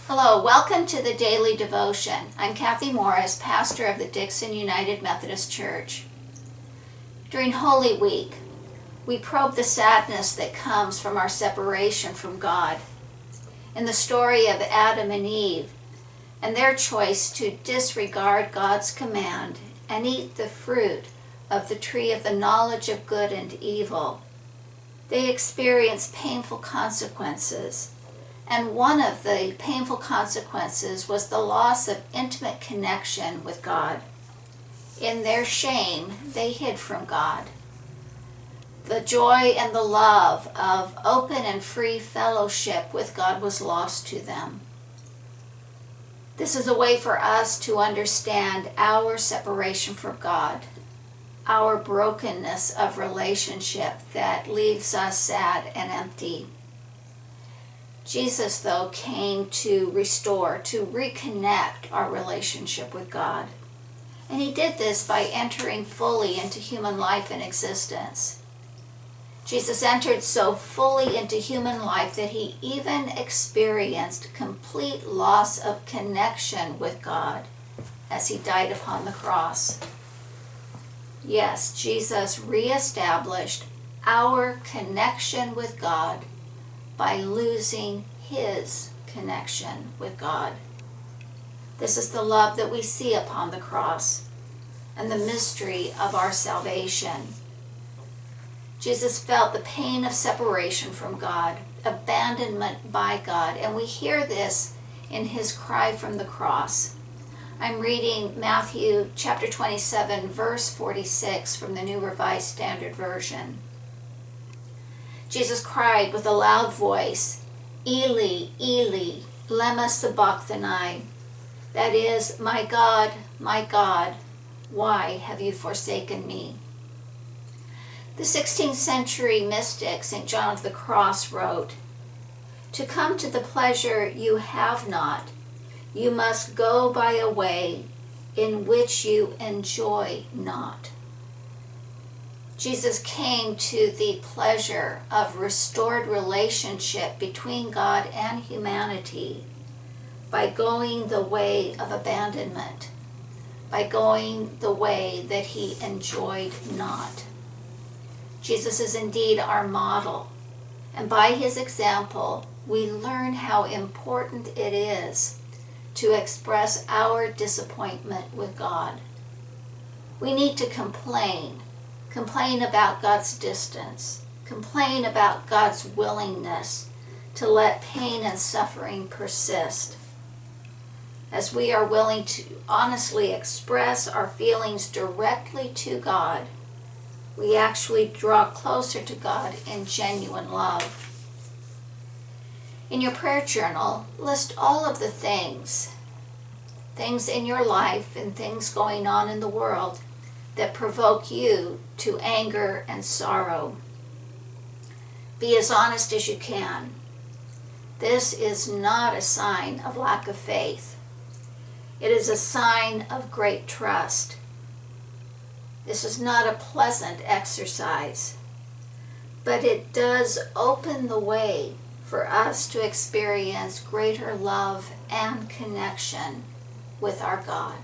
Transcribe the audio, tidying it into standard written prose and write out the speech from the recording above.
Hello, welcome to the Daily Devotion. I'm Kathy Morris, pastor of the Dixon United Methodist Church. During Holy Week, we probe the sadness that comes from our separation from God. In the story of Adam and Eve and their choice to disregard God's command and eat the fruit of the tree of the knowledge of good and evil, they experience painful consequences. And one of the painful consequences was the loss of intimate connection with God. In their shame, they hid from God. The joy and the love of open and free fellowship with God was lost to them. This is a way for us to understand our separation from God, our brokenness of relationship that leaves us sad and empty. Jesus, though, came to restore, to reconnect our relationship with God. And he did this by entering fully into human life and existence. Jesus entered so fully into human life that he even experienced complete loss of connection with God as he died upon the cross. Yes, Jesus reestablished our connection with God by losing his connection with God. This is the love that we see upon the cross and the mystery of our salvation. Jesus felt the pain of separation from God, abandonment by God, and we hear this in his cry from the cross. I'm reading Matthew chapter 27, verse 46 from the New Revised Standard Version. Jesus cried with a loud voice, "Eli, Eli, lema sabachthani," that is, my God, why have you forsaken me?" The 16th century mystic, St. John of the Cross, wrote, "To come to the pleasure you have not, you must go by a way in which you enjoy not." Jesus came to the pleasure of restored relationship between God and humanity by going the way of abandonment, by going the way that he enjoyed not. Jesus is indeed our model, and by his example, we learn how important it is to express our disappointment with God. We need to complain about God's distance, complain about God's willingness to let pain and suffering persist. As we are willing to honestly express our feelings directly to God, we actually draw closer to God in genuine love. In your prayer journal, list all of the things in your life and things going on in the world that provoke you to anger and sorrow. Be as honest as you can. This is not a sign of lack of faith. It is a sign of great trust. This is not a pleasant exercise, but it does open the way for us to experience greater love and connection with our God.